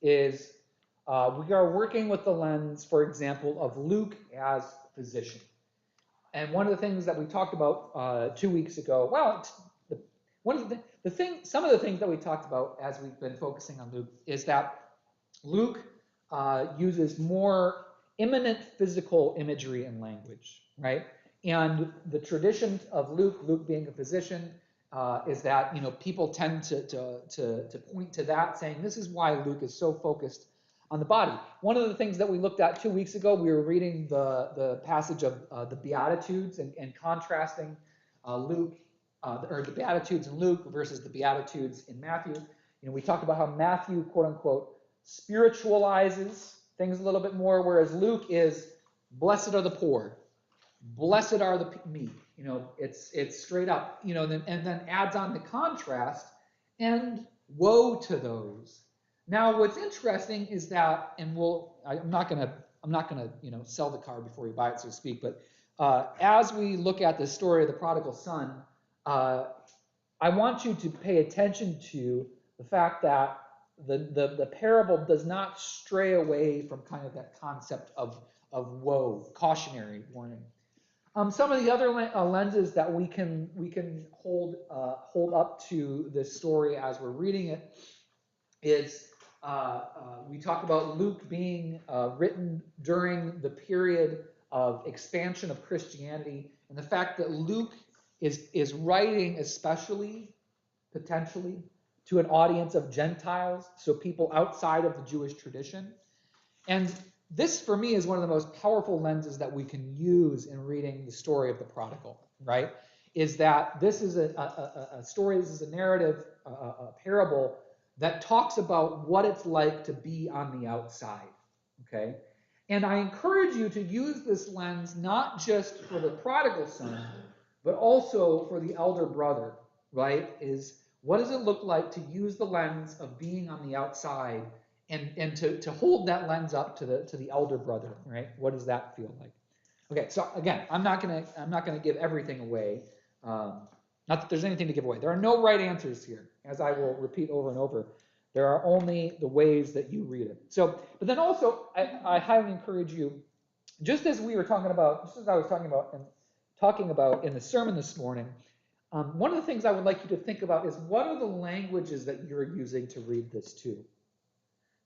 is we are working with the lens, for example, of Luke as physician. And one of the things that we talked about 2 weeks ago, well, some of the things that we talked about as we've been focusing on Luke is that Luke uses more imminent physical imagery and language, right? And the tradition of Luke being a physician, is that people tend to point to that, saying this is why Luke is so focused on the body. One of the things that we looked at 2 weeks ago, we were reading the passage of the Beatitudes and contrasting Luke, or the Beatitudes in Luke versus the Beatitudes in Matthew. We talked about how Matthew, quote unquote, spiritualizes things a little bit more, whereas Luke is blessed are the poor, blessed are the meek. It's straight up, and then adds on the contrast, and woe to those. Now, what's interesting is that, and I'm not gonna sell the car before you buy it, so to speak. But as we look at the story of the prodigal son, I want you to pay attention to the fact that the parable does not stray away from kind of that concept of woe, cautionary warning. Some of the other lenses that we can hold up to this story as we're reading it is we talk about Luke being written during the period of expansion of Christianity, and the fact that Luke is writing especially, potentially, to an audience of Gentiles, so people outside of the Jewish tradition. And this, for me, is one of the most powerful lenses that we can use in reading the story of the prodigal, right? Is that this is a story, this is a narrative, a parable that talks about what it's like to be on the outside, okay? And I encourage you to use this lens not just for the prodigal son, but also for the elder brother, right? Is what does it look like to use the lens of being on the outside and to hold that lens up to the elder brother, right? What does that feel like? Okay, so again, I'm not gonna give everything away. Not that there's anything to give away. There are no right answers here, as I will repeat over and over. There are only the ways that you read it. So, but then also, I highly encourage you, just as I was talking about in the sermon this morning, one of the things I would like you to think about is what are the languages that you're using to read this too.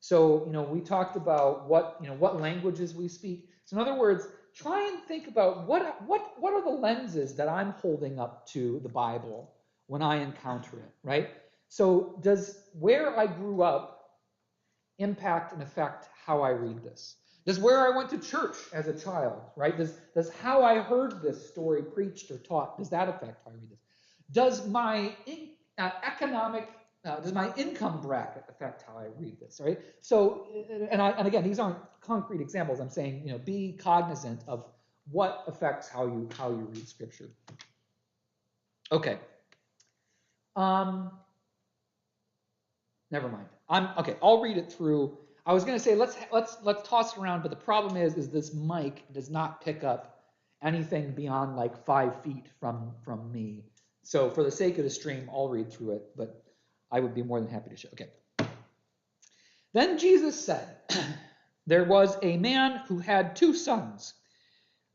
So, we talked about what languages we speak. So in other words, try and think about what are the lenses that I'm holding up to the Bible when I encounter it, right? So does where I grew up impact and affect how I read this? Does where I went to church as a child, right? Does how I heard this story preached or taught, does that affect how I read this? Does my does my income bracket affect how I read this, right? So, and again, these aren't concrete examples. I'm saying, be cognizant of what affects how you read Scripture. Okay. Never mind. I'll read it through. I was going to say let's toss it around, but the problem is this mic does not pick up anything beyond like 5 feet from me. So for the sake of the stream, I'll read through it, but I would be more than happy to show. Okay. Then Jesus said, there was a man who had 2 sons.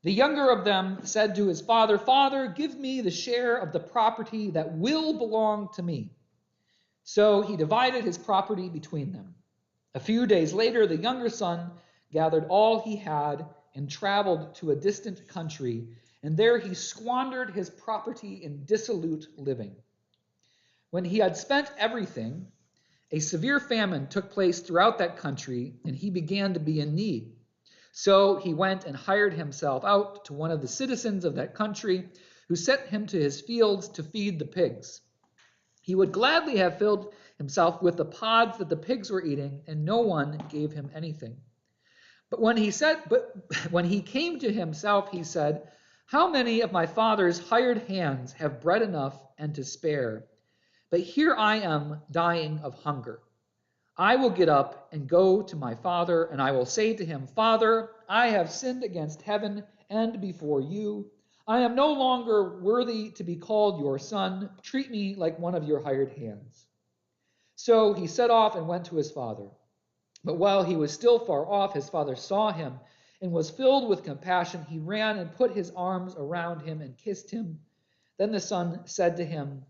The younger of them said to his father, "Father, give me the share of the property that will belong to me." So he divided his property between them. A few days later, the younger son gathered all he had and traveled to a distant country, and there he squandered his property in dissolute living. When he had spent everything, a severe famine took place throughout that country, and he began to be in need. So he went and hired himself out to one of the citizens of that country, who sent him to his fields to feed the pigs. He would gladly have filled himself with the pods that the pigs were eating, and no one gave him anything. But when he came to himself, he said, "How many of my father's hired hands have bread enough and to spare? But here I am dying of hunger. I will get up and go to my father, and I will say to him, 'Father, I have sinned against heaven and before you. I am no longer worthy to be called your son. Treat me like one of your hired hands.' So he set off and went to his father. But while he was still far off, his father saw him and was filled with compassion. He ran and put his arms around him and kissed him. Then the son said to him,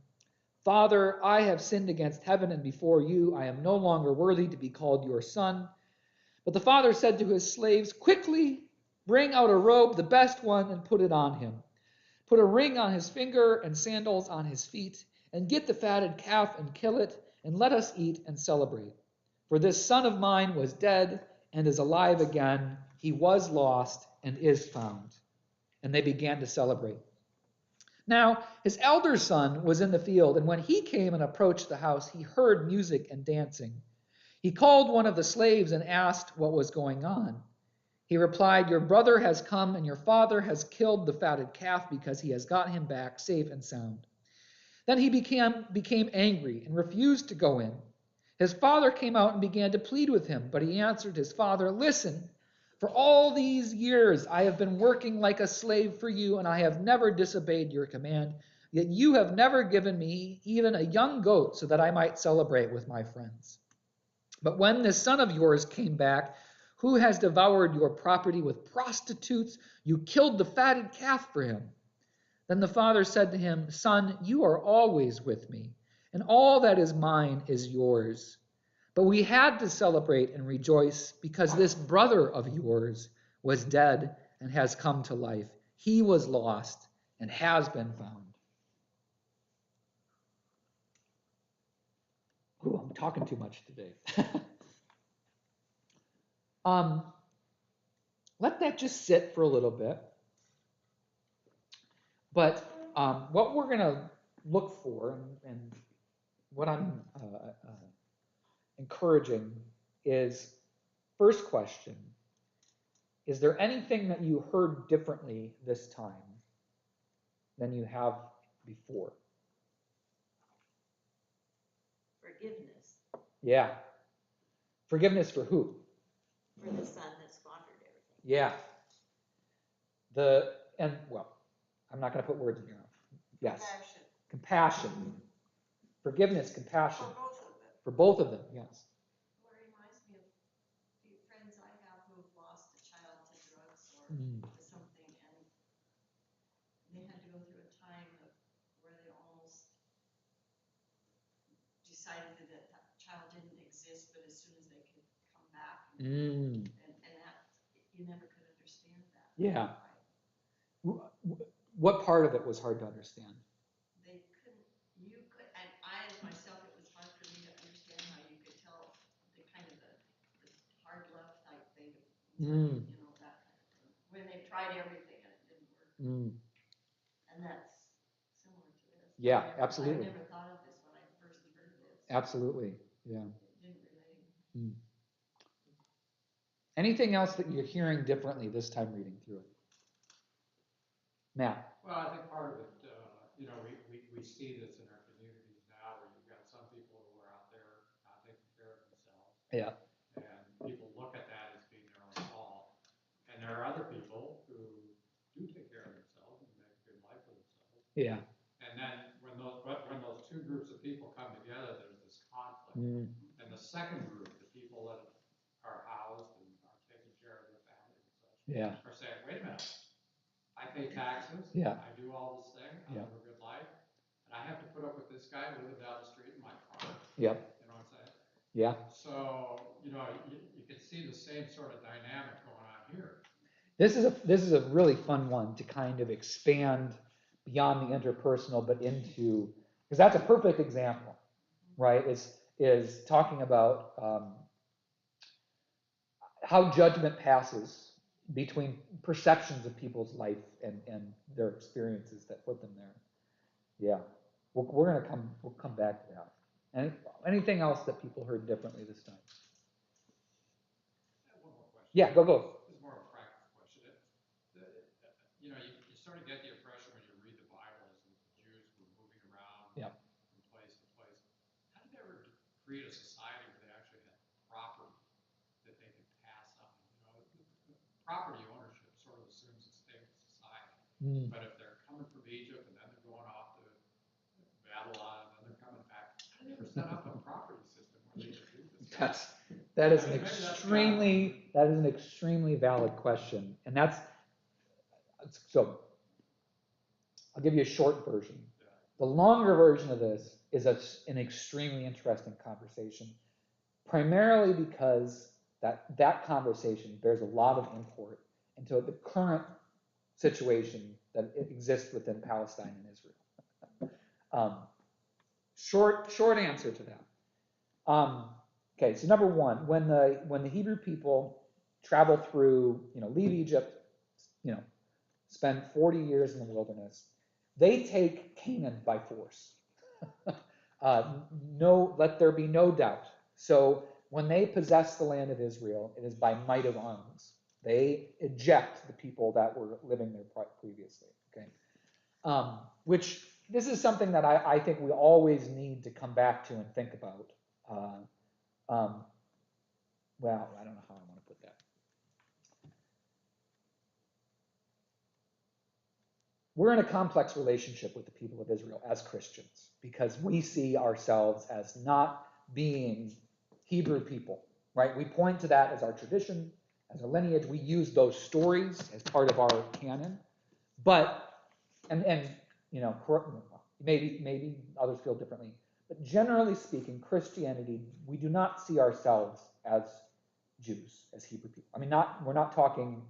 Father, I have sinned against heaven and before you. I am no longer worthy to be called your son. But the father said to his slaves, Quickly, bring out a robe, the best one, and put it on him. Put a ring on his finger and sandals on his feet, and get the fatted calf and kill it, and let us eat and celebrate. For this son of mine was dead and is alive again. He was lost and is found. And they began to celebrate. Now, his elder son was in the field, and when he came and approached the house, he heard music and dancing. He called one of the slaves and asked what was going on. He replied, Your brother has come, and your father has killed the fatted calf because he has got him back safe and sound. Then he became angry and refused to go in. His father came out and began to plead with him, but he answered his father, Listen, for all these years I have been working like a slave for you, and I have never disobeyed your command. Yet you have never given me even a young goat so that I might celebrate with my friends. But when this son of yours came back, who has devoured your property with prostitutes? You killed the fatted calf for him. Then the father said to him, Son, you are always with me, and all that is mine is yours. But we had to celebrate and rejoice because this brother of yours was dead and has come to life. He was lost and has been found. Ooh, I'm talking too much today. Let that just sit for a little bit. But what we're going to look for, and what I'm encouraging is, first question, is there anything that you heard differently this time than you have before? Forgiveness. Yeah. Forgiveness for who? For the son that squandered everything. Yeah. I'm not going to put words in your mouth. Yes. Compassion. Forgiveness, compassion. For both of them, yes. Well, it reminds me of the friends I have who have lost a child to drugs or to something, and they had to go through a time where they almost decided that that child didn't exist, but as soon as they could come back, and that you never could understand that. Yeah. What part of it was hard to understand? They couldn't, and I as myself, it was hard for me to understand how you could tell the kind of the hard love type thing, that kind of thing. When they tried everything and it didn't work. And that's similar to this. Yeah, absolutely. I never thought of this when I first heard this. Absolutely, yeah. It didn't relate. Anything else that you're hearing differently this time reading through it? Matt? Well, I think part of it, we see this in our communities now where you've got some people who are out there not taking care of themselves. Yeah. And people look at that as being their own fault. And there are other people who do take care of themselves and make a good life for themselves. Yeah. And then when those two groups of people come together, there's this conflict. And the second group, the people that are housed and are taking care of their families and such, are saying, wait a minute. I pay taxes. Yeah. I do all this thing. I live a good life, and I have to put up with this guy living down the street in my car. Yep. You know what I'm saying? Yeah. So you can see the same sort of dynamic going on here. This is a really fun one to kind of expand beyond the interpersonal, but into, because that's a perfect example, right? Is talking about how judgment passes between perceptions of people's life and their experiences that put them there. Yeah, we'll come back to that. Anything else that people heard differently this time? I have one more question. Yeah, go. This is more of a practical question. You sort of get the impression when you read the Bible as the Jews were moving around from place to place. How did they ever create a society where they actually had property that they could pass on? Property ownership sort of assumes a stable society. But if they're coming from Egypt and then they're going off to Babylon and then they're coming back, how did they ever set up a property system where they could do this? That is an extremely valid question, and so. I'll give you a short version. The longer version of this is an extremely interesting conversation, primarily because that conversation bears a lot of import into the current situation that exists within Palestine and Israel. Short answer to that. Okay, so number one, when the Hebrew people travel through, leave Egypt, spend 40 years in the wilderness, they take Canaan by force. Let there be no doubt. So when they possess the land of Israel, it is by might of arms. They eject the people that were living there previously. Okay, which this is something that I think we always need to come back to and think about. Well, I don't know how I want to put that. We're in a complex relationship with the people of Israel as Christians because we see ourselves as not being Hebrew people, right? We point to that as our tradition, as our lineage. We use those stories as part of our canon, but maybe others feel differently. But generally speaking, Christianity, we do not see ourselves as Jews, as Hebrew people. I mean, we're not talking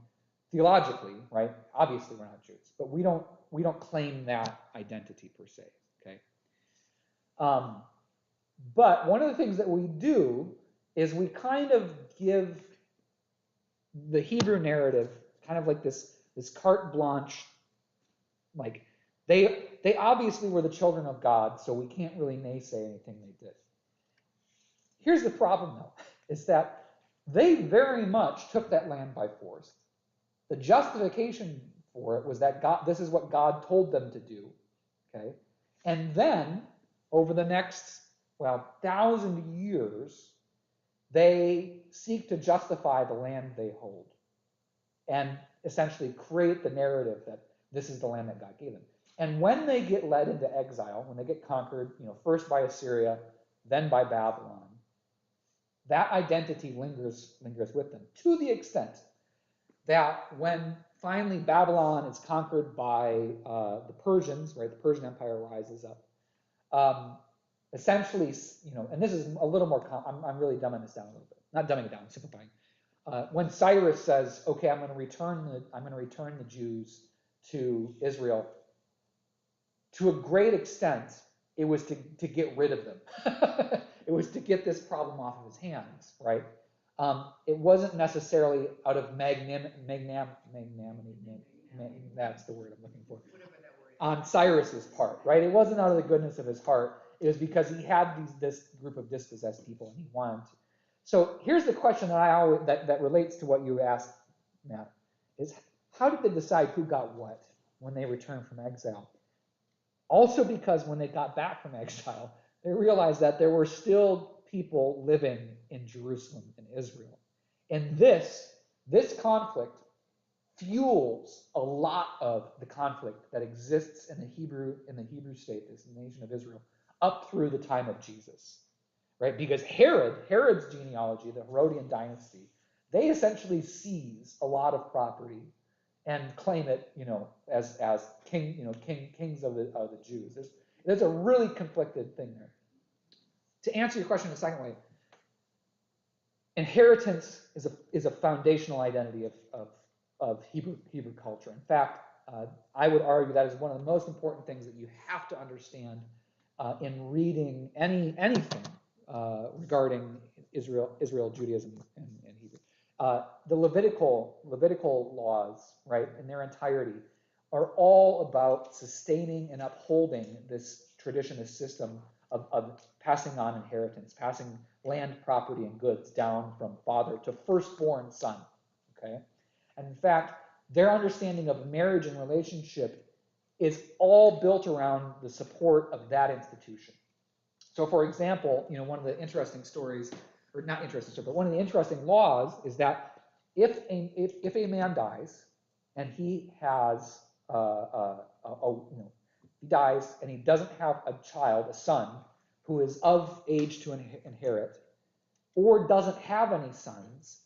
theologically, right? Obviously, we're not Jews, but we don't claim that identity per se. Okay. But one of the things that we do is we kind of give the Hebrew narrative kind of like this carte blanche, like they obviously were the children of God, so we can't really naysay anything they did. Here's the problem, though, is that they very much took that land by force. The justification for it was that this is what God told them to do, okay? And then, over the next, 1,000 years, they seek to justify the land they hold and essentially create the narrative that this is the land that God gave them. And when they get led into exile, when they get conquered, first by Assyria, then by Babylon, that identity lingers with them to the extent that when finally Babylon is conquered by the Persians, right? The Persian Empire rises up. Essentially, and this is a little more. I'm really dumbing this down a little bit. Not dumbing it down, simplifying. When Cyrus says, "Okay, I'm going to return the Jews to Israel," to a great extent, it was to get rid of them. It was to get this problem off of his hands, right? It wasn't necessarily out of magnanimity, that's the word I'm looking for, on Cyrus's part, right? It wasn't out of the goodness of his heart. It was because he had this group of dispossessed people and he wanted to. So here's the question that relates to what you asked, Matt, is how did they decide who got what when they returned from exile? Also because when they got back from exile, they realized that there were still people living in Jerusalem and Israel. And this conflict fuels a lot of the conflict that exists in the Hebrew state, this nation of Israel, up through the time of Jesus, right? Because Herod's genealogy, the Herodian dynasty, they essentially seize a lot of property and claim it, as kings of the Jews. There's a really conflicted thing there. To answer your question in a second way, inheritance is a foundational identity of Hebrew culture. In fact, I would argue that is one of the most important things that you have to understand in reading anything regarding Israel, Judaism, and Hebrew. The Levitical laws, right, in their entirety, are all about sustaining and upholding this tradition, this system of passing on inheritance, passing land, property, and goods down from father to firstborn son, okay? And in fact, their understanding of marriage and relationship is all built around the support of that institution. So for example, one of the interesting stories, or not interesting story, but one of the interesting laws is that if a man dies and he has he dies and he doesn't have a child, a son, who is of age to inherit, or doesn't have any sons,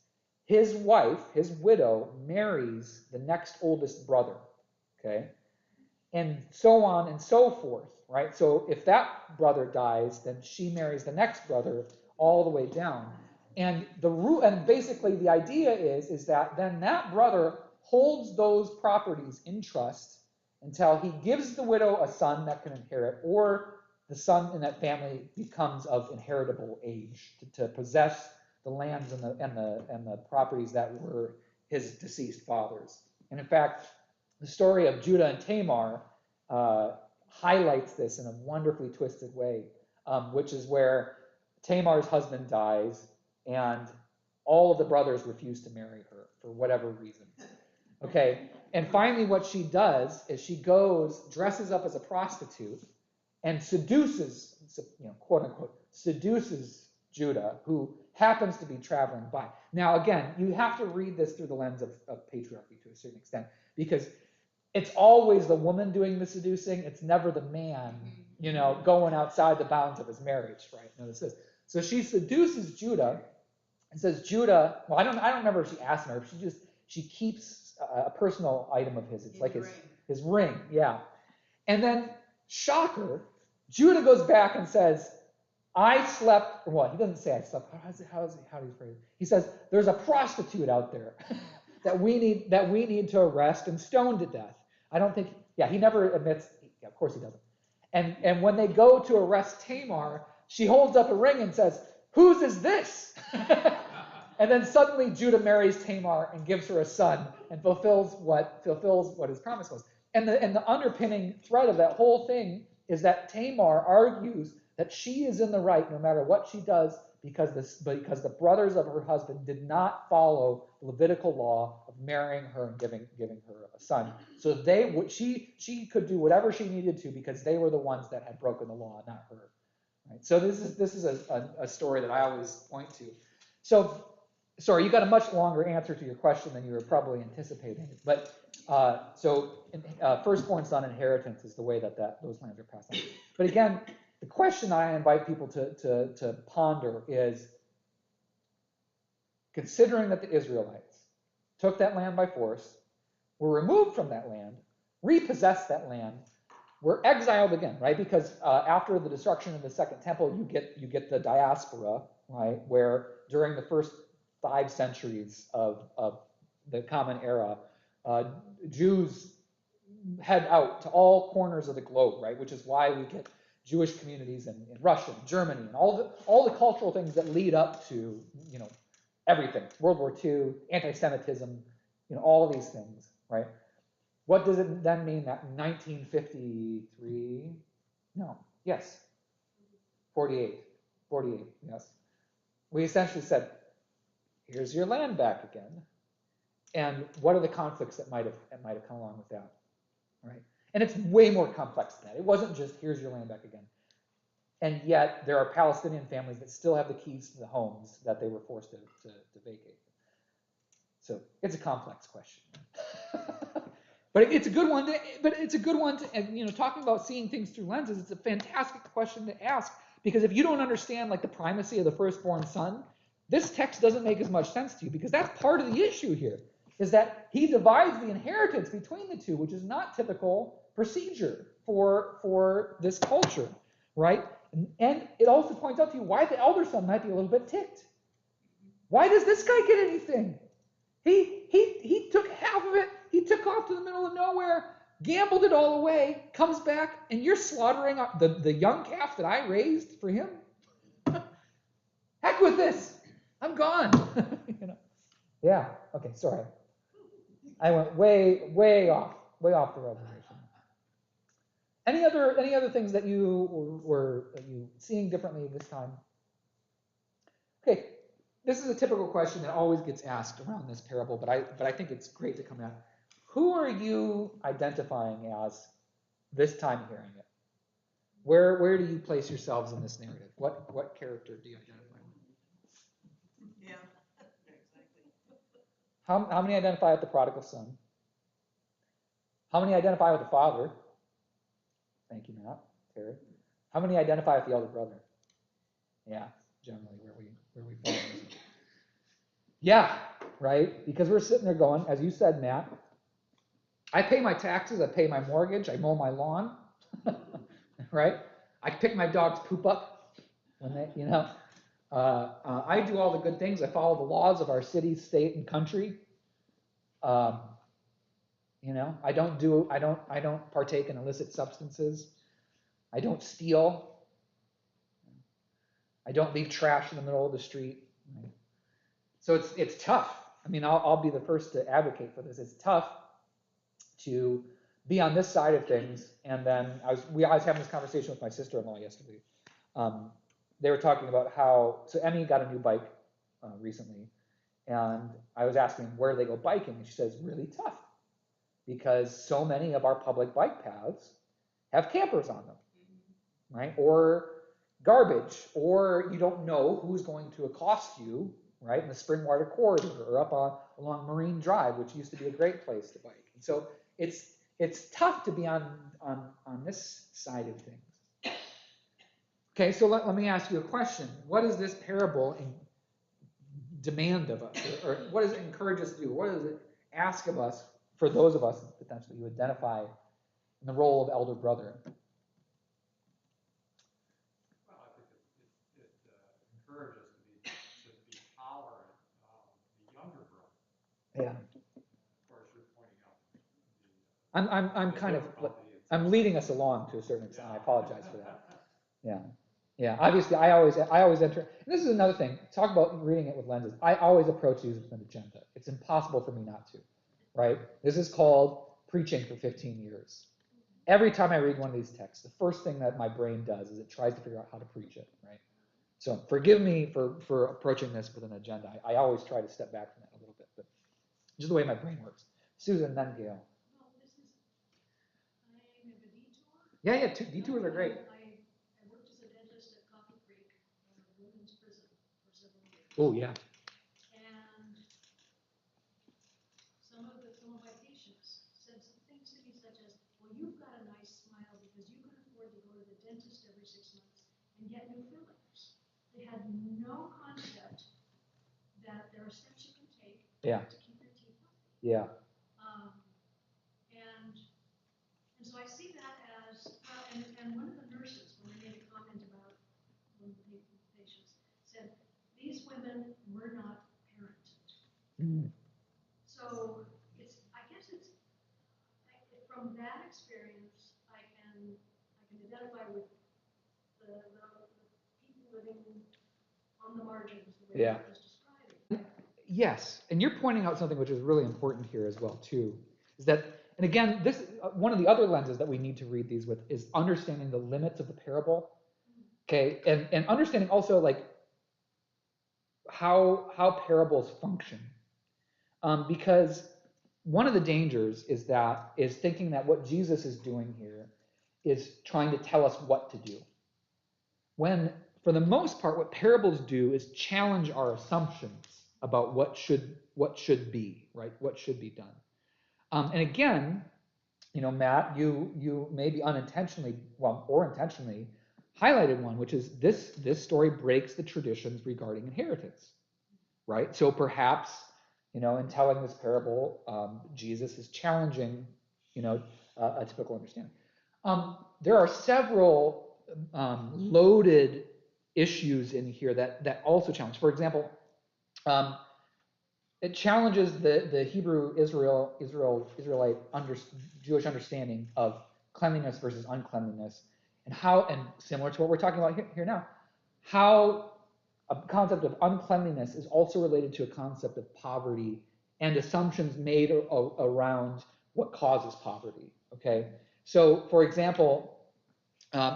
his wife, his widow, marries the next oldest brother, okay? And so on and so forth, right? So if that brother dies, then she marries the next brother all the way down. And basically the idea is that then that brother holds those properties in trust until he gives the widow a son that can inherit, or the son in that family becomes of inheritable age to possess the lands and the properties that were his deceased father's. And in fact, the story of Judah and Tamar highlights this in a wonderfully twisted way, which is where Tamar's husband dies and all of the brothers refuse to marry her for whatever reason. Okay, and finally what she does is she goes, dresses up as a prostitute, and seduces, quote unquote, seduces Judah, who happens to be traveling by. Now, again, you have to read this through the lens of patriarchy to a certain extent, because it's always the woman doing the seducing. It's never the man, going outside the bounds of his marriage, right? Notice this. So she seduces Judah and says, Judah, well, I don't remember if she asked him, or if she keeps a personal item of his. It's like his ring, yeah. And then, shocker, Judah goes back and says, I slept, well, he doesn't say I slept. How do you phrase it? He says, there's a prostitute out there that we need to arrest and stone to death. I don't think, he never admits, of course he doesn't. And when they go to arrest Tamar, she holds up a ring and says, whose is this? And then suddenly Judah marries Tamar and gives her a son and fulfills what his promise was. And the underpinning thread of that whole thing is that Tamar argues that she is in the right no matter what she does, because the brothers of her husband did not follow the Levitical law of marrying her and giving her a son. So she could do whatever she needed to because they were the ones that had broken the law, not her. Right? So this is a story that I always point to. So, sorry, you got a much longer answer to your question than you were probably anticipating. But firstborn son inheritance is the way that those lands are passed on. But again, the question I invite people to ponder is, considering that the Israelites took that land by force, were removed from that land, repossessed that land, were exiled again, right? Because after the destruction of the Second Temple, you get the diaspora, right? Where during the first 5 centuries of the Common Era, Jews head out to all corners of the globe, right? Which is why we get Jewish communities in Russia, and Germany, and all the cultural things that lead up to everything. World War II, anti-Semitism, all of these things, right? What does it then mean that in 1953? No, yes, 48, yes. We essentially said, here's your land back again. And what are the conflicts that might have come along with that, right? And it's way more complex than that. It wasn't just, here's your land back again. And yet, there are Palestinian families that still have the keys to the homes that they were forced to vacate. So, it's a complex question. But it's a good one and talking about seeing things through lenses, it's a fantastic question to ask, because if you don't understand like the primacy of the firstborn son, this text doesn't make as much sense to you, because that's part of the issue here, is that he divides the inheritance between the two, which is not typical procedure for this culture, right? And it also points out to you why the elder son might be a little bit ticked. Why does this guy get anything? He took half of it, he took off to the middle of nowhere, gambled it all away, comes back, and you're slaughtering the young calf that I raised for him? Heck with this. I'm gone. Yeah, okay, sorry. I went way off the reservation. Any other things that you were seeing differently this time? Okay, this is a typical question that always gets asked around this parable, but I think it's great to come out. Who are you identifying as this time hearing it? Where do you place yourselves in this narrative? What character do you identify with? Yeah, exactly. How many identify with the prodigal son? How many identify with the father? Thank you, Matt. Terry. How many identify with the elder brother? Yeah, generally where we fall. Yeah, right? Because we're sitting there going, as you said, Matt, I pay my taxes, I pay my mortgage, I mow my lawn, right? I pick my dog's poop up when they, I do all the good things. I follow the laws of our city, state, and country. I don't partake in illicit substances. I don't steal. I don't leave trash in the middle of the street. Right? So it's tough. I mean, I'll be the first to advocate for this. It's tough to be on this side of things. And then I was having this conversation with my sister-in-law yesterday. They were talking about so Emmy got a new bike recently, and I was asking where they go biking, and she says really tough because so many of our public bike paths have campers on them, right? Or garbage, or you don't know who's going to accost you, right, in the Springwater corridor or up along Marine Drive, which used to be a great place to bike. And so it's tough to be on this side of things. Okay, so let me ask you a question. What does this parable demand of us, or what does it encourage us to do? What does it ask of us for those of us potentially who identify in the role of elder brother? Well, I think it encourages to be tolerant of the younger brother. Yeah. Of course, you're pointing out I'm leading us along to a certain extent. I apologize for that. Yeah. Obviously, I always enter. And this is another thing. Talk about reading it with lenses. I always approach these with an agenda. It's impossible for me not to, right? This is called preaching for 15 years. Every time I read one of these texts, the first thing that my brain does is it tries to figure out how to preach it, right? So forgive me for approaching this with an agenda. I always try to step back from that a little bit, but just the way my brain works. Susan, then Gail. Yeah, detours are great. I worked as a dentist at Coffee Creek, women's prison for several years. Oh, yeah. And some of my patients said some things to me such as, well, you've got a nice smile because you can afford to go to the dentist every 6 months and get new fillings. They had no concept that there are steps you can take to keep your teeth healthy. Yeah. And so I see that as, well, and one of the nurses, when I made a comment about one of the patients, said, these women were not parented. Mm. So I guess from that experience, I can identify with the people living on the margins, the way I was describing. Yes, and you're pointing out something which is really important here as well too, is that, and again, this one of the other lenses that we need to read these with is understanding the limits of the parable, okay, and understanding also like how parables function, because one of the dangers is thinking that what Jesus is doing here is trying to tell us what to do, when for the most part what parables do is challenge our assumptions about what should be, right, what should be done. And again, Matt, you maybe unintentionally, or intentionally, highlighted one, which is this story breaks the traditions regarding inheritance, right? So perhaps, in telling this parable, Jesus is challenging, a typical understanding. There are several loaded issues in here that also challenge. For example, it challenges the Hebrew Israelite Jewish understanding of cleanliness versus uncleanliness, and similar to what we're talking about here now, how a concept of uncleanliness is also related to a concept of poverty and assumptions made around what causes poverty. Okay, so for example,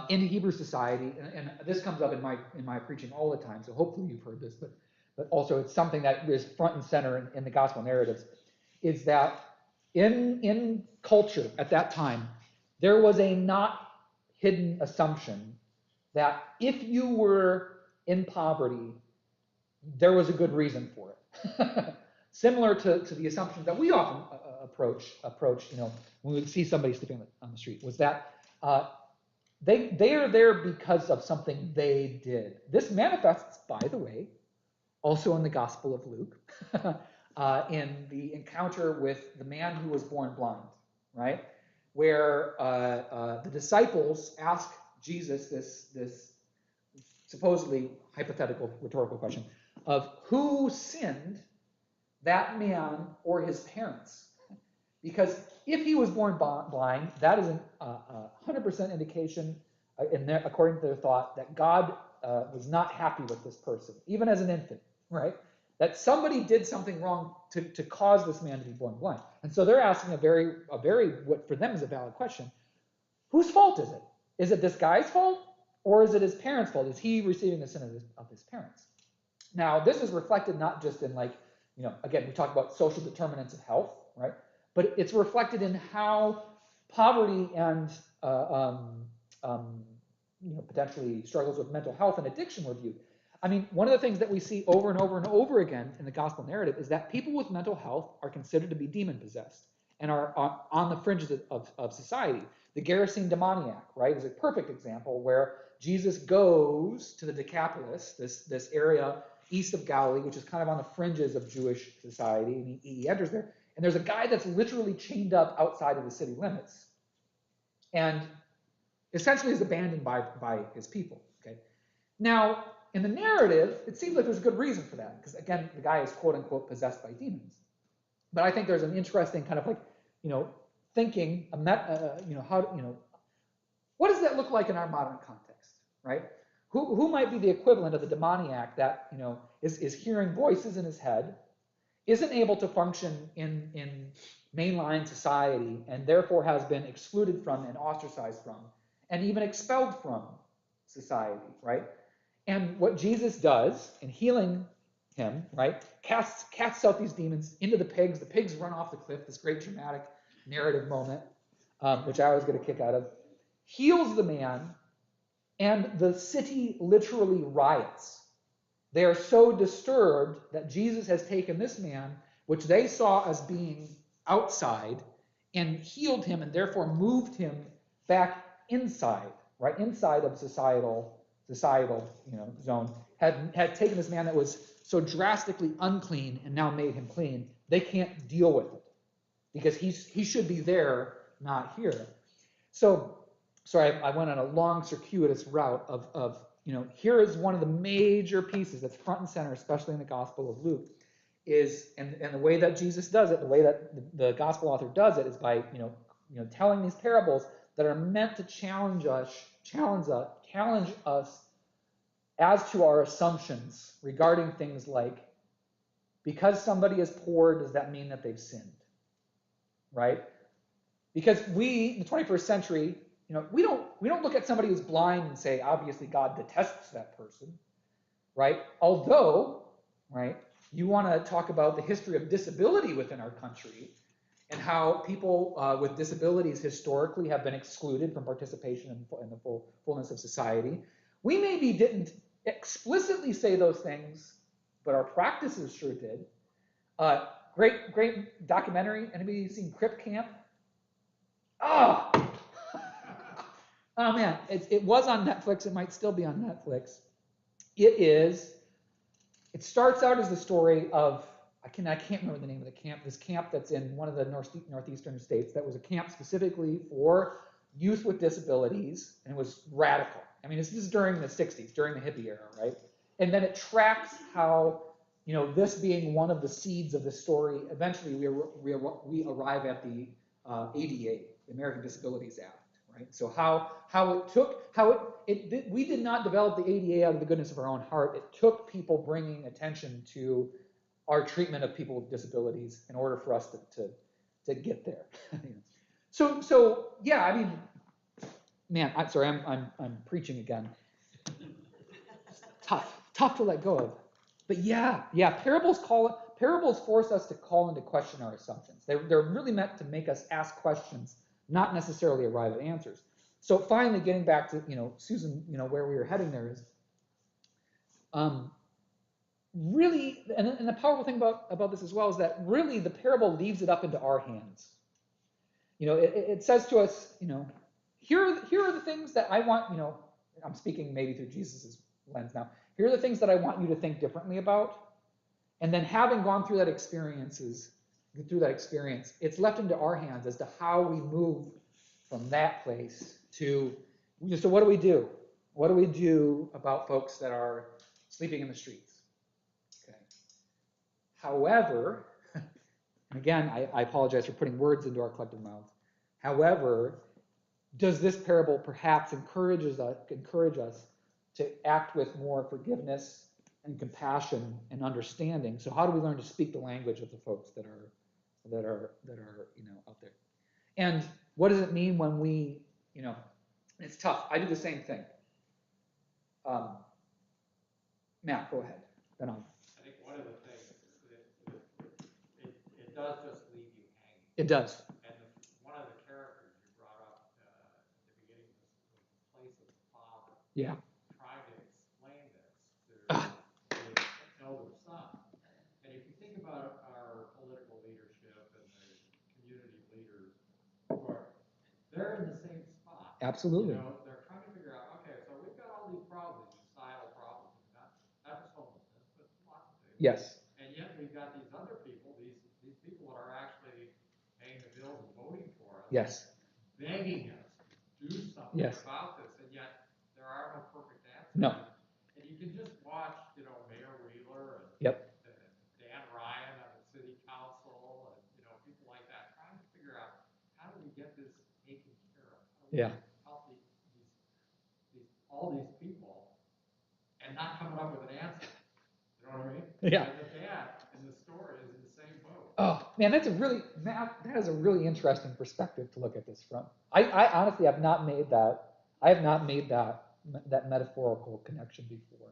in Hebrew society, and this comes up in my preaching all the time, so hopefully you've heard this, but also it's something that is front and center in the gospel narratives, is that in culture at that time, there was a not hidden assumption that if you were in poverty, there was a good reason for it. Similar to the assumptions that we often approach, when we see somebody sleeping on the street, was that they are there because of something they did. This manifests, by the way, also in the Gospel of Luke, in the encounter with the man who was born blind, right? Where the disciples ask Jesus this supposedly hypothetical rhetorical question of who sinned, that man or his parents? Because if he was born blind, that is a 100% indication, according to their thought, that God was not happy with this person, even as an infant, right? That somebody did something wrong to cause this man to be born blind. And so they're asking a very, what for them is a valid question. Whose fault is it? Is it this guy's fault, or is it his parents' fault? Is he receiving the sin of his parents? Now, this is reflected not just in again, we talk about social determinants of health, right? But it's reflected in how poverty and potentially struggles with mental health and addiction were viewed. I mean, one of the things that we see over and over and over again in the gospel narrative is that people with mental health are considered to be demon-possessed and are on the fringes of society. The Gerasene demoniac, right, is a perfect example where Jesus goes to the Decapolis, this area east of Galilee, which is kind of on the fringes of Jewish society, and he enters there. And there's a guy that's literally chained up outside of the city limits and essentially is abandoned by his people. Okay. Now, in the narrative, it seems like there's a good reason for that, because again, the guy is quote unquote possessed by demons. But I think there's an interesting kind of thinking, what does that look like in our modern context, right? Who might be the equivalent of the demoniac that is hearing voices in his head, isn't able to function in mainline society, and therefore has been excluded from and ostracized from, and even expelled from society, right? And what Jesus does in healing him, right, casts out these demons into the pigs run off the cliff, this great dramatic narrative moment, which I always get a kick out of, heals the man, and the city literally riots. They are so disturbed that Jesus has taken this man, which they saw as being outside, and healed him, and therefore moved him back inside, right, inside of societal zone, had taken this man that was so drastically unclean and now made him clean. They can't deal with it because he should be there, not here. So, sorry, I went on a long circuitous route of here is one of the major pieces that's front and center, especially in the Gospel of Luke, and the way that Jesus does it, the way that the Gospel author does it is by telling these parables that are meant to challenge us as to our assumptions regarding things like, because somebody is poor, does that mean that they've sinned? Right? Because we, in the 21st century, we don't look at somebody who's blind and say, obviously God detests that person, right? Although, right, you want to talk about the history of disability within our country and how people with disabilities historically have been excluded from participation in the fullness of society. We maybe didn't explicitly say those things, but our practices sure did. Great documentary. Anybody seen Crip Camp? Oh! Oh man, it was on Netflix. It might still be on Netflix. It starts out as the story of, I can't remember the name of the camp, this camp that's in one of the northeastern states that was a camp specifically for youth with disabilities, and it was radical. I mean, this is during the 60s, during the hippie era, right? And then it tracks how, this being one of the seeds of the story, eventually we arrive at the ADA, the American Disabilities Act. Right? So we did not develop the ADA out of the goodness of our own heart. It took people bringing attention to our treatment of people with disabilities in order for us to get there. So yeah, I mean, man, I'm preaching again. Tough to let go of. But yeah, parables force us to call into question our assumptions. They're really meant to make us ask questions, not necessarily arrive at answers. So finally, getting back to Susan, where we were heading there is really, and the powerful thing about this as well is that really the parable leaves it up into our hands. It says to us, here are the things that I want. I'm speaking maybe through Jesus's lens now. Here are the things that I want you to think differently about. And then having gone through that experience, it's left into our hands as to how we move from that place to, so what do we do? What do we do about folks that are sleeping in the streets? Okay. However, and again, I apologize for putting words into our collective mouths. However, does this parable perhaps encourage us to act with more forgiveness and compassion and understanding? So how do we learn to speak the language of the folks that are out there? And what does it mean when we, it's tough. I do the same thing. Matt, go ahead. Then I'll. I think one of the things it does just leave you hanging. It does. And one of the characters you brought up at the beginning was the place of the father. Yeah. Trying to explain this to the elder son. And if you think about our political leadership and the community leaders, they're in the same spot. Absolutely. They're trying to figure out, okay, so we've got all these problems, societal problems, not just homelessness, but lots of things. Yes. And yet we've got these other people, these people that are actually paying the bills and voting for us. Yes. Begging us to do something about this, and yet there are no perfect answers. No. And you can just watch, Mayor Wheeler and Dan Ryan on the city council and, people like that trying to figure out how do we get this taken care of? How do we help all these people and not coming up with an answer? You know what I mean? Yeah. And the dad in the story is in the same boat. Oh man, that is a really interesting perspective to look at this from. I honestly have not made that. I have not made that metaphorical connection before,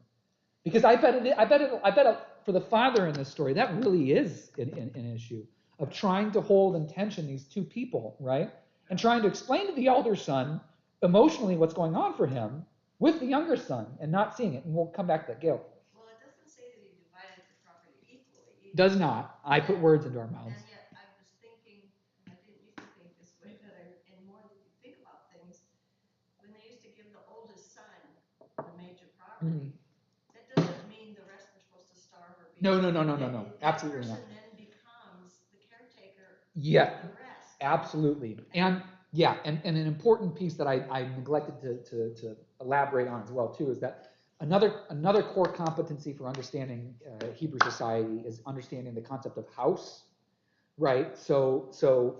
because I bet for the father in this story that really is an issue of trying to hold in tension these two people, right, and trying to explain to the elder son emotionally what's going on for him with the younger son and not seeing it. And we'll come back to that, Gail. Well, it doesn't say that he divided the property equally either. Does not. I put words into our mouths. And yet I was thinking, I didn't used to think this way, but and more that you think about things, when they used to give the oldest son the major property, that doesn't mean the rest were supposed to starve or be. No. Absolutely not. That person then becomes the caretaker Yeah. of the rest. Absolutely. And an important piece that I neglected to elaborate on as well too is that another core competency for understanding Hebrew society is understanding the concept of house, right? So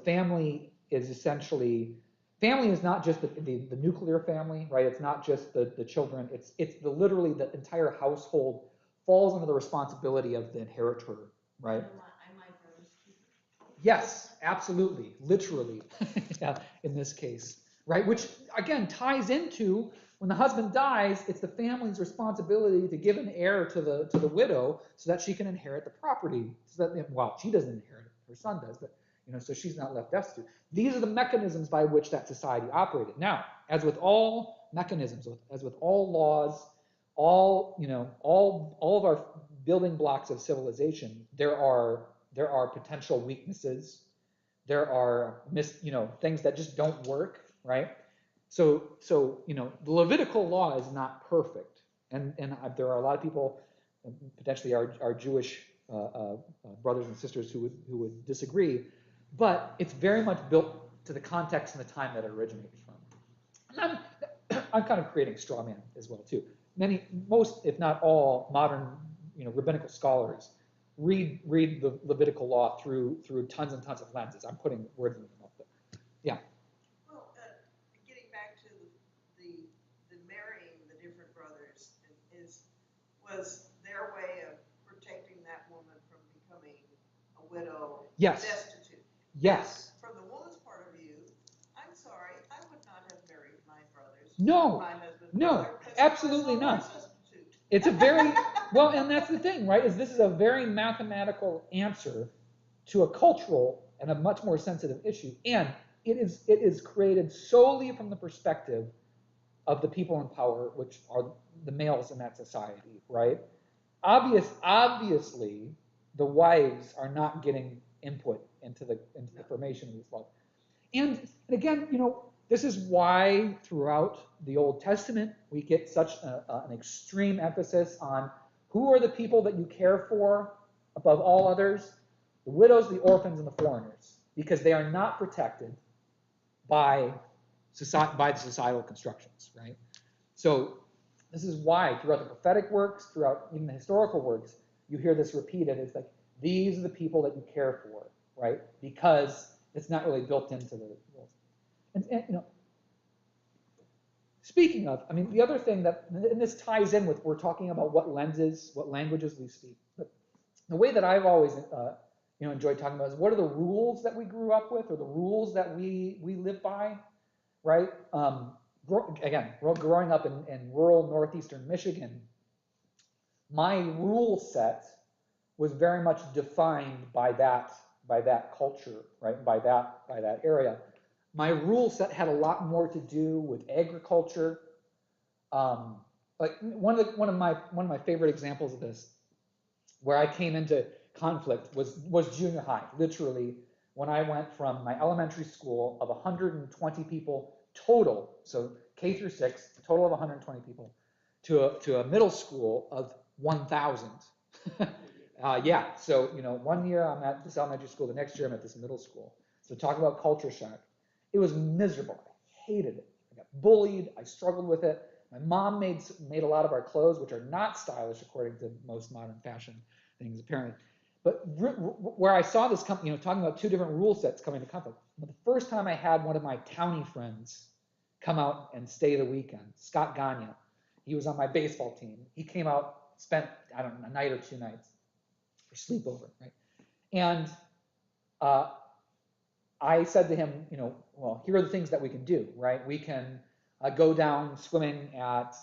family is not just the nuclear family, right? It's not just the children. It's literally the entire household falls under the responsibility of the inheritor, right? Am I brother's keeper? Yes, absolutely, literally, in this case, right? Which again ties into when the husband dies, it's the family's responsibility to give an heir to the widow so that she can inherit the property. So that she doesn't inherit it, her son does, but so she's not left destitute. These are the mechanisms by which that society operated. Now, as with all mechanisms, as with all laws, all of our building blocks of civilization, there are potential weaknesses. There are things that just don't work, right? So the Levitical law is not perfect, and there are a lot of people, potentially our Jewish brothers and sisters who would disagree, but it's very much built to the context and the time that it originated from. And I'm kind of creating straw man as well too. Most, if not all, modern rabbinical scholars read the Levitical law through tons and tons of lenses. I'm putting words in the mouth, but yeah. Well, getting back to the marrying the different brothers was their way of protecting that woman from becoming a widow, Yes. destitute. Yes. From the woman's part of view, I'm sorry, I would not have married my brothers. No. My husband's No, brother, 'cause absolutely I was not. a substitute. It's a very well, and that's the thing, right? This is a very mathematical answer to a cultural and a much more sensitive issue, and it is created solely from the perspective of the people in power, which are the males in that society, right? Obviously, the wives are not getting input into the formation of this law, and again, this is why throughout the Old Testament we get such an extreme emphasis on who are the people that you care for above all others, the widows, the orphans, and the foreigners, because they are not protected by the societal constructions, right? So this is why throughout the prophetic works, throughout even the historical works, you hear this repeated. It's like, these are the people that you care for, right? Because it's not really built into the rules. And speaking of, I mean, the other thing that, and this ties in with, we're talking about what lenses, what languages we speak. But the way that I've always enjoyed talking about is, what are the rules that we grew up with, or the rules that we live by, right? Growing up in rural northeastern Michigan, my rule set was very much defined by that culture, right? By that area. My rule set had a lot more to do with agriculture. Like one of my favorite examples of this, where I came into conflict, was junior high. Literally, when I went from my elementary school of 120 people total, so K through 6, a total of 120 people, to a middle school of 1,000. Yeah, so 1 year I'm at this elementary school, the next year I'm at this middle school. So talk about culture shock. It was miserable. I hated it. I got bullied. I struggled with it. My mom made a lot of our clothes, which are not stylish according to most modern fashion things, apparently. But where I saw this, talking about two different rule sets coming to conflict. But the first time I had one of my townie friends come out and stay the weekend, Scott Gagne. He was on my baseball team. He came out, spent, I don't know, a night or 2 nights for sleepover, right? And I said to him, well, here are the things that we can do, right? We can go down swimming at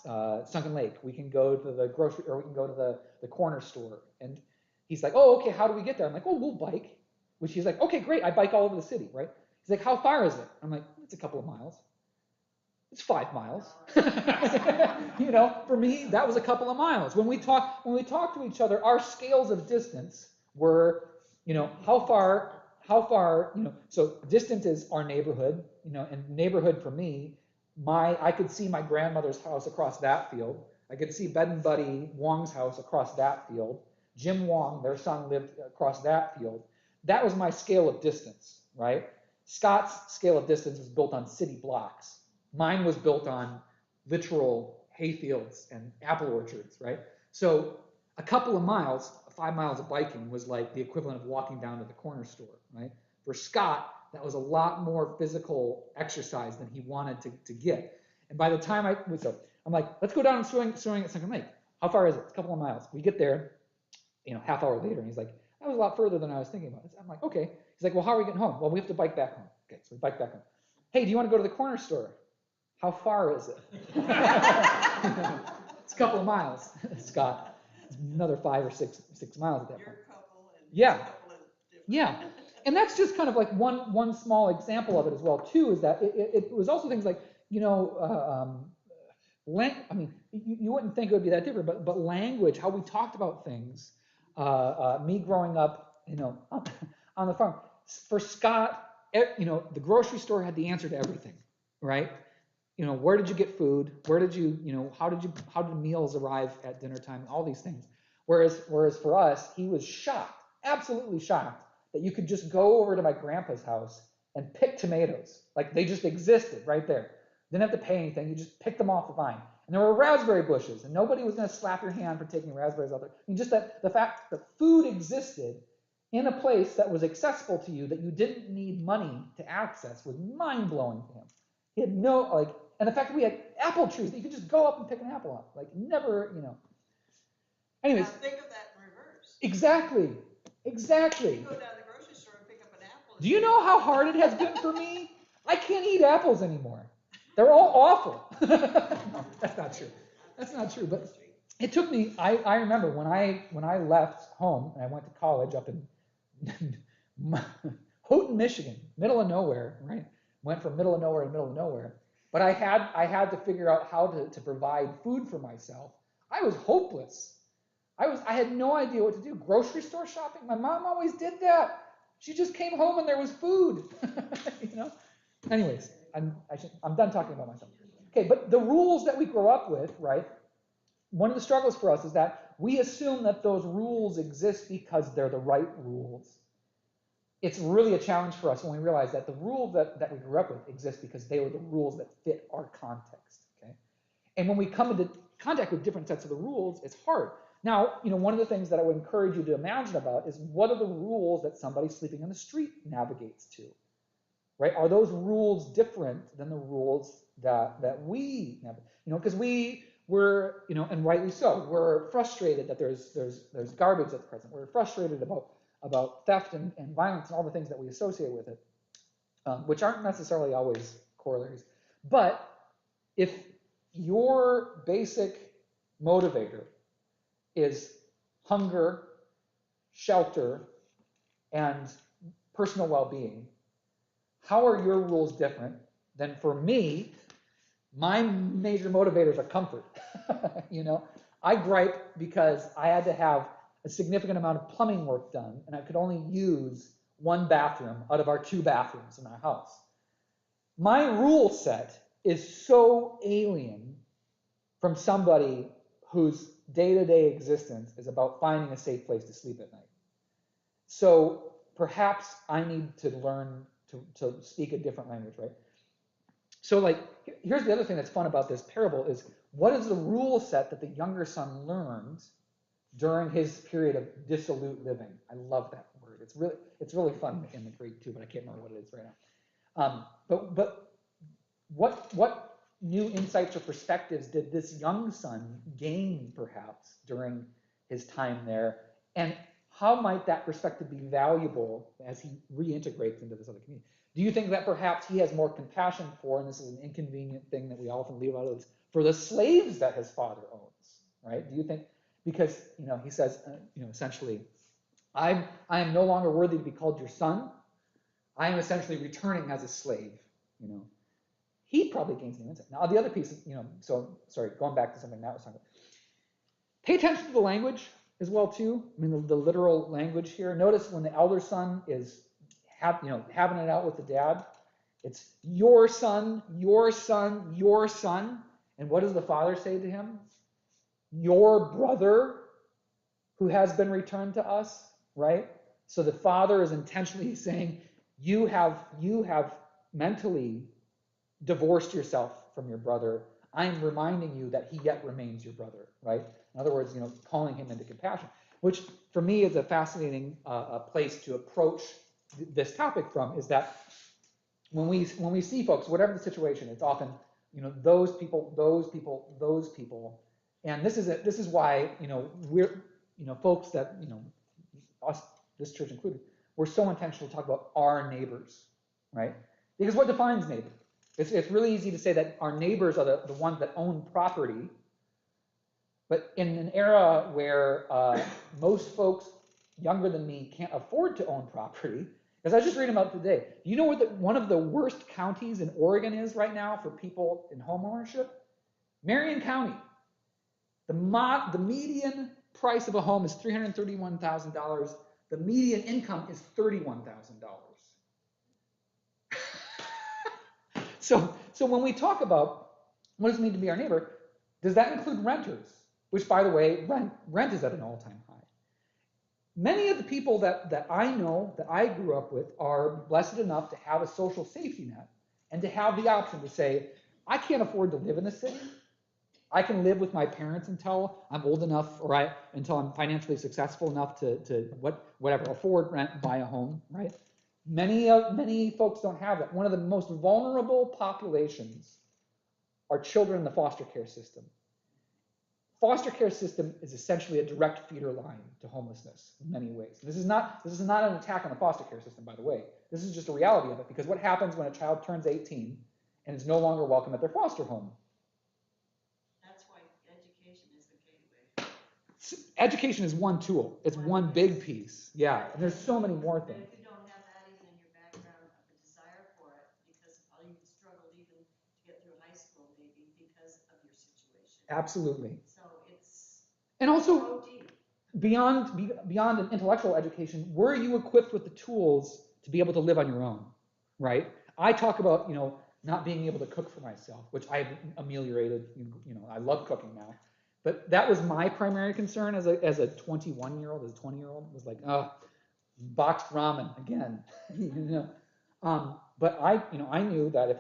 Sunken Lake. We can go to the grocery, or we can go to the corner store. And he's like, oh, okay, how do we get there? I'm like, oh, we'll bike. Which he's like, okay, great, I bike all over the city, right? He's like, how far is it? I'm like, it's a couple of miles. It's 5 miles. For me, that was a couple of miles. When we talk to each other, our scales of distance were, how far, so distance is our neighborhood, and neighborhood for me, I could see my grandmother's house across that field. I could see Bed and Buddy Wong's house across that field. Jim Wong, their son, lived across that field. That was my scale of distance, right? Scott's scale of distance was built on city blocks. Mine was built on literal hayfields and apple orchards, right? So a couple of miles, 5 miles of biking was like the equivalent of walking down to the corner store, right? For Scott, that was a lot more physical exercise than he wanted to get. And by the time I'm like, let's go down and swimming at Sunken Lake. How far is it? It's a couple of miles. We get there, half hour later, and he's like, that was a lot further than I was thinking about. I'm like, okay. He's like, well, how are we getting home? Well, we have to bike back home. Okay, so we bike back home. Hey, do you want to go to the corner store? How far is it? It's a couple of miles, Scott. It's another 5 or 6 miles at that point. Yeah. And that's just kind of like one small example of it as well, too, is that it was also things like, you wouldn't think it would be that different, but language, how we talked about things, me growing up, on the farm. For Scott, the grocery store had the answer to everything, right? Where did you get food? Where did you, how did meals arrive at dinner time? All these things. Whereas for us, he was shocked, absolutely shocked, that you could just go over to my grandpa's house and pick tomatoes. Like they just existed right there. Didn't have to pay anything. You just picked them off the vine. And there were raspberry bushes, and nobody was going to slap your hand for taking raspberries out there. I mean, just that the fact that food existed in a place that was accessible to you, that you didn't need money to access, was mind-blowing to him. He had and the fact that we had apple trees that you could just go up and pick an apple off, never, Anyways. Now think of that in reverse. Exactly. You go down to the grocery store and pick up an apple. Do you know how hard it has been for me? I can't eat apples anymore. They're all awful. No, that's not true. That's not true. But it took me, I remember when I left home and I went to college up in Houghton, Michigan, middle of nowhere, right? Went from middle of nowhere to middle of nowhere. But I had to figure out how to provide food for myself. I was hopeless. I had no idea what to do. Grocery store shopping? My mom always did that. She just came home and there was food. Anyways, I'm done talking about myself. Okay, but the rules that we grow up with, right? One of the struggles for us is that we assume that those rules exist because they're the right rules. It's really a challenge for us when we realize that the rules that we grew up with exist because they were the rules that fit our context, okay? And when we come into contact with different sets of the rules, it's hard. Now, one of the things that I would encourage you to imagine about is what are the rules that somebody sleeping on the street navigates to, right? Are those rules different than the rules that we navigate? Because we're, and rightly so, we're frustrated that there's garbage that's present. We're frustrated about theft and violence and all the things that we associate with it, which aren't necessarily always corollaries. But if your basic motivator is hunger, shelter, and personal well-being, how are your rules different than for me? My major motivators are comfort. I gripe because I had to have a significant amount of plumbing work done, and I could only use one bathroom out of our 2 bathrooms in our house. My rule set is so alien from somebody whose day-to-day existence is about finding a safe place to sleep at night. So perhaps I need to learn to speak a different language, right? So here's the other thing that's fun about this parable is what is the rule set that the younger son learned during his period of dissolute living? I love that word. It's really fun in the Greek too, but I can't remember what it is right now. But what new insights or perspectives did this young son gain perhaps during his time there? And how might that perspective be valuable as he reintegrates into this other community? Do you think that perhaps he has more compassion for, and this is an inconvenient thing that we often leave out of this, for the slaves that his father owns, right? Do you think, because, he says, essentially, I am no longer worthy to be called your son. I am essentially returning as a slave, He probably gains new insight. Now, the other piece, so, sorry, going back to something Matt was talking about. Pay attention to the language as well, too. I mean, the literal language here. Notice when the elder son is having it out with the dad, it's your son, your son, your son. And what does the father say to him? Your brother who has been returned to us, right? So the father is intentionally saying, you have mentally divorced yourself from your brother. I am reminding you that he yet remains your brother, right? In other words, calling him into compassion, which for me is a fascinating place to approach this topic from, is that when we see folks, whatever the situation, it's often, those people, and this is why, we're, folks that, us, this church included, we're so intentional to talk about our neighbors, right? Because what defines neighbor? It's really easy to say that our neighbors are the ones that own property, but in an era where most folks younger than me can't afford to own property, as I was just reading about today, do you know what one of the worst counties in Oregon is right now for people in home ownership? Marion County. The median price of a home is $331,000. The median income is $31,000. So when we talk about what does it mean to be our neighbor, does that include renters? Which, by the way, rent is at an all-time high. Many of the people that I know, that I grew up with, are blessed enough to have a social safety net and to have the option to say, I can't afford to live in the city. I can live with my parents until I'm old enough, or until I'm financially successful enough to afford rent, buy a home, right? Many folks don't have that. One of the most vulnerable populations are children in the foster care system. Foster care system is essentially a direct feeder line to homelessness in many ways. This is not an attack on the foster care system, by the way. This is just a reality of it, because what happens when a child turns 18 and is no longer welcome at their foster home? That's why education is the gateway. Education is one tool. It's one big piece. Yeah, and there's so many more But things. if you don't have that even in your background of a desire for it, because you struggled even to get through high school, maybe because of your situation. Absolutely. So it's And also, so deep. beyond an intellectual education, were you equipped with the tools to be able to live on your own, right? I talk about, not being able to cook for myself, which I've ameliorated. I love cooking now. But that was my primary concern as a 21-year-old, as a 20-year-old, was like, oh, boxed ramen again, you know. But I knew that if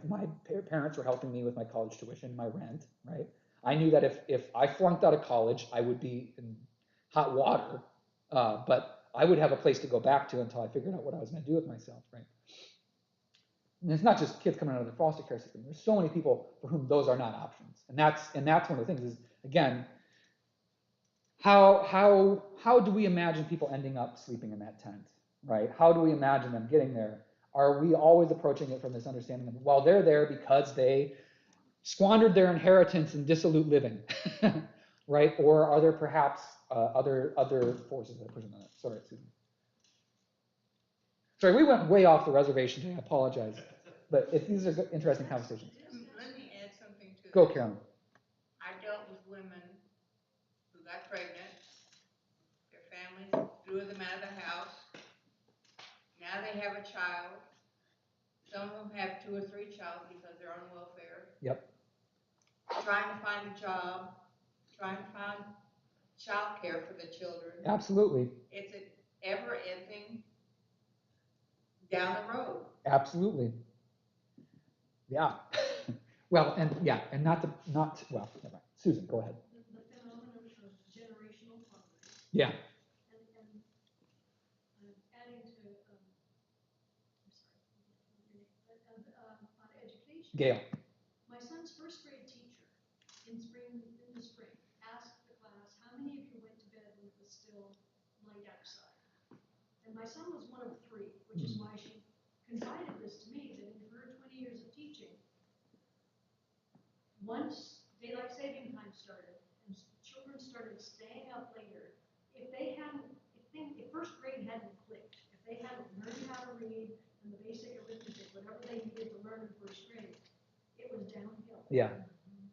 my parents were helping me with my college tuition, my rent, right? I knew that if I flunked out of college, I would be in hot water, but I would have a place to go back to until I figured out what I was going to do with myself, right? And it's not just kids coming out of the foster care system. There's so many people for whom those are not options, and that's one of the things. Is again, how do we imagine people ending up sleeping in that tent, right? How do we imagine them getting there? Are we always approaching it from this understanding of, well, they're there because they squandered their inheritance in dissolute living, right? Or are there perhaps other forces that are pushing on it? Sorry, Susan. Sorry, we went way off the reservation today. I apologize, but these are interesting conversations. Let me add something to Go, this. Carolyn. I dealt with women who got pregnant. Their families threw them out of the house. Now they have a child. Some of them have 2 or 3 children because they're on welfare. Yep. Trying to find a job, trying to find child care for the children. Absolutely. It's an ever-ending down the road. Absolutely. Yeah. Well, and not well, never mind. Susan, go ahead. The phenomenon of generational poverty. Yeah. And adding to, I'm sorry, on education. Gail. My son's first grade teacher in the spring asked the class, how many of you went to bed when it was still light outside? And my son was one of 3, which is why she confided this to me, that in her 20 years of teaching, once daylight saving time started and children started staying up later, if first grade hadn't clicked, if they hadn't learned how to read and the basic arithmetic, whatever they needed to learn in first grade, it was downhill. Yeah.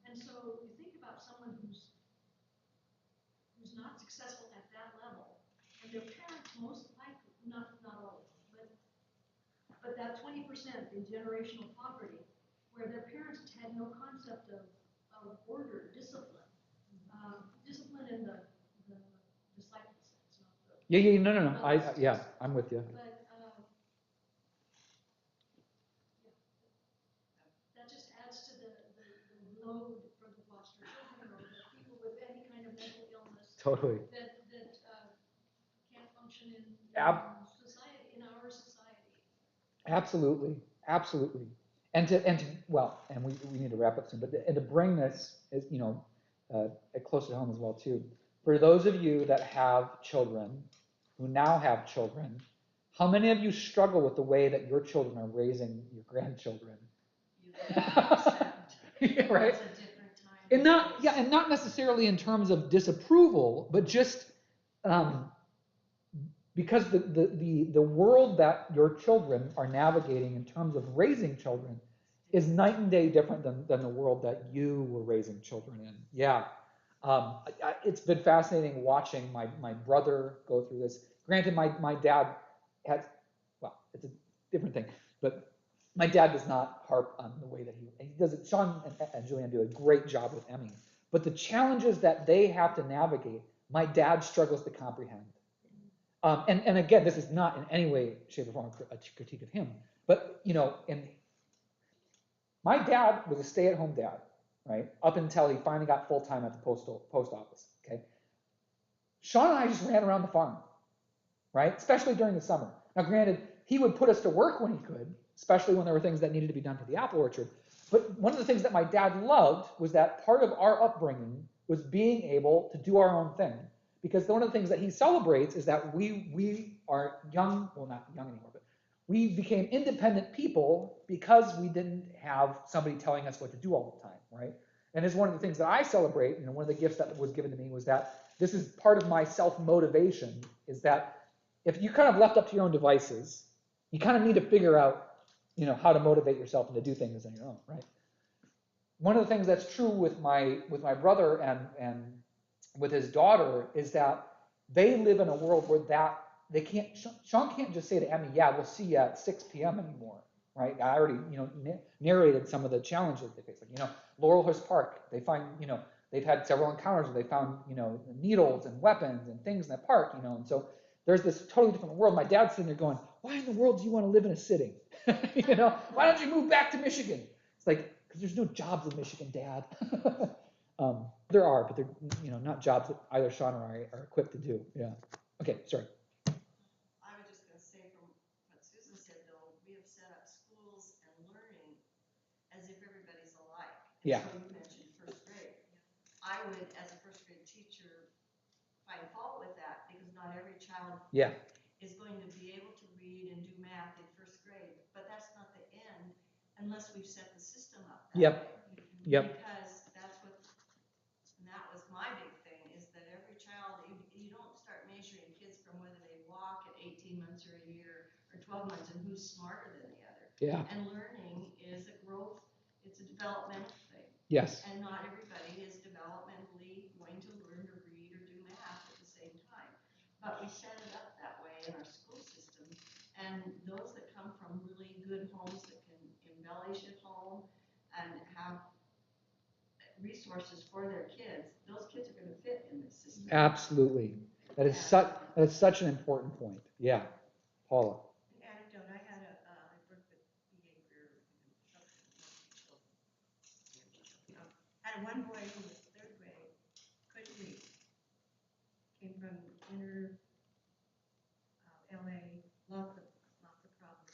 And so you think about someone who's not successful at that level, and their parents most likely, not all of them, but that 20% in generational poverty, where their parents had no concept of order, discipline, discipline in the disciple sense, not the. Yeah. No. I'm with you. But that just adds to the load for the foster children or the people with any kind of mental illness. Totally. That can't function in society, in our society. Absolutely. And we need to wrap up soon. But to bring this is close to home as well too. For those of you that have children, who now have children, how many of you struggle with the way that your children are raising your grandchildren? You Right. It's a different time. And not necessarily in terms of disapproval, but just because the world that your children are navigating in terms of raising children is night and day different than the world that you were raising children in. Yeah. It's been fascinating watching my brother go through this. Granted, my dad has, it's a different thing, but my dad does not harp on the way that he does it. Sean and Julianne do a great job with Emmy. But the challenges that they have to navigate, my dad struggles to comprehend. And again, this is not in any way, shape, or form a critique of him. But, my dad was a stay-at-home dad, right? Up until he finally got full-time at the post office, okay? Sean and I just ran around the farm, right? Especially during the summer. Now, granted, he would put us to work when he could, especially when there were things that needed to be done for the apple orchard. But one of the things that my dad loved was that part of our upbringing was being able to do our own thing. Because one of the things that he celebrates is that we are young, well, not young anymore, but we became independent people because we didn't have somebody telling us what to do all the time, right? And it's one of the things that I celebrate, one of the gifts that was given to me was that this is part of my self-motivation, is that if you kind of left up to your own devices, you kind of need to figure out, how to motivate yourself and to do things on your own, right? One of the things that's true with my brother and with his daughter is that they live in a world where Sean can't just say to Emmy, yeah, we'll see you at 6 p.m. anymore, right? I already, narrated some of the challenges they face. Like, Laurelhurst Park, they find, they've had several encounters where they found, needles and weapons and things in that park, and so there's this totally different world. My dad's sitting there going, why in the world do you want to live in a city? Why don't you move back to Michigan? It's like, because there's no jobs in Michigan, Dad. There are, but they're, not jobs that either Sean or I are equipped to do. Yeah. Okay, sorry. I was just gonna say from what Susan said though, we have set up schools and learning as if everybody's alike. And Yeah. so you mentioned first grade. I would, as a first grade teacher, find fault with that because not every child Yeah. is going to be able to read and do math in first grade. But that's not the end unless we've set the system up that Yep. way. Yep. Because that's what, and that was my big thing, is that every child, you don't start measuring kids from whether they walk at 18 months or a year or 12 months and who's smarter than the other. Yeah. And learning is a growth, it's a developmental thing. Yes. And not everybody is developmentally going to learn to read or do math at the same time. But we set it up that way in our school system. And those that come from really good homes that can embellish at home and have resources for their kids, those kids are going to fit in this system. Absolutely. That is such an important point. Yeah. Paula. An anecdote, I worked with behavior and children. Had one boy who was third grade, couldn't read, came from inner LA, lots of problems.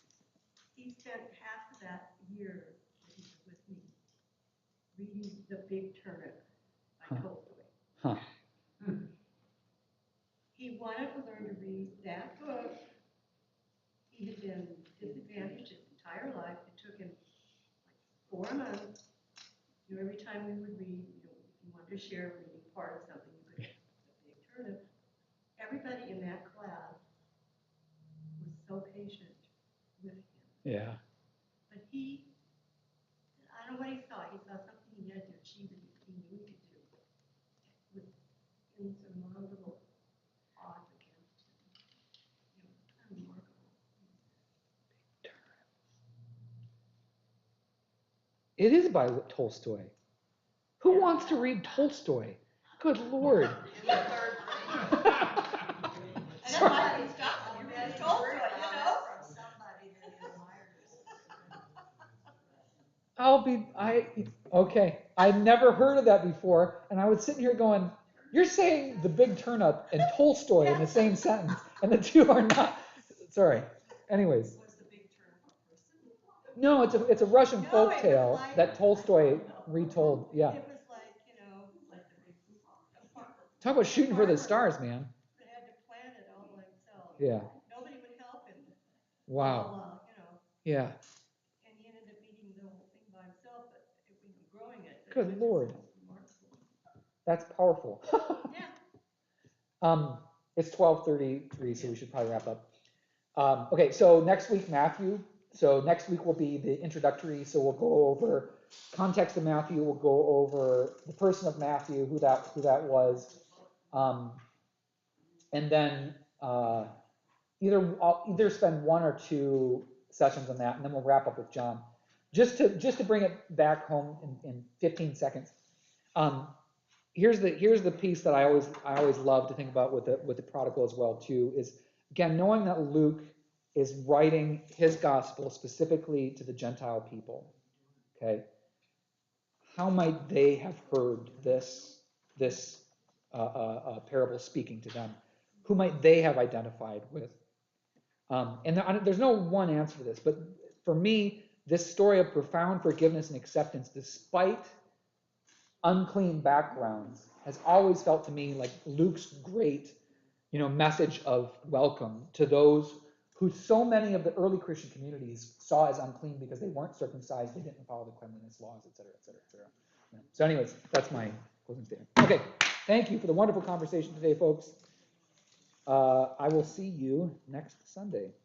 He spent half of that year that he was with me reading The Big Turnip by Tolstoy. Huh. He wanted to learn to read that book. He had been disadvantaged his entire life. It took him like 4 months. Every time we would read, if you wanted to share a reading part of something, you could have The Big Turnip. Everybody in that class was so patient with him. Yeah. But I don't know what he saw. He saw something he had to achieve that he knew he could do. With insurmountable odds against him. Kind of remarkable. It is by Tolstoy. Who wants to read Tolstoy? Good Lord. In the third grade. And that's why he stopped. You read Tolstoy, From somebody that admires. Okay. I'd never heard of that before, and I was sitting here going, you're saying The Big Turnip and Tolstoy in the same sentence, and the two are not. Sorry. Anyways. Was the big turnip a person? No, it's a Russian No, folk it was tale like- that Tolstoy retold. Yeah. It was like, Like the big football. Talk about shooting for the stars, man. That had to plan it all by himself. Yeah. Nobody would help him. Wow. And Yeah. he ended up eating the whole thing by himself, but growing it. Good Lord. Remarkable. That's powerful. Yeah. It's 12:33, so we should probably wrap up. Okay, so next week, Matthew. So next week will be the introductory. So we'll go over context of Matthew. We'll go over the person of Matthew, who that was, and then I'll either spend 1 or 2 sessions on that, and then we'll wrap up with John. Just to bring it back home in 15 seconds. Here's the piece that I always love to think about with the prodigal as well too, is again knowing that Luke is writing his gospel specifically to the Gentile people. Okay, how might they have heard this parable speaking to them? Who might they have identified with? And there's no one answer to this, but for me, this story of profound forgiveness and acceptance, despite unclean backgrounds, has always felt to me like Luke's great, message of welcome to those who so many of the early Christian communities saw as unclean because they weren't circumcised, they didn't follow the cleanliness laws, et cetera, et cetera, et cetera. Yeah. So anyways, that's my closing statement. Okay, thank you for the wonderful conversation today, folks. I will see you next Sunday.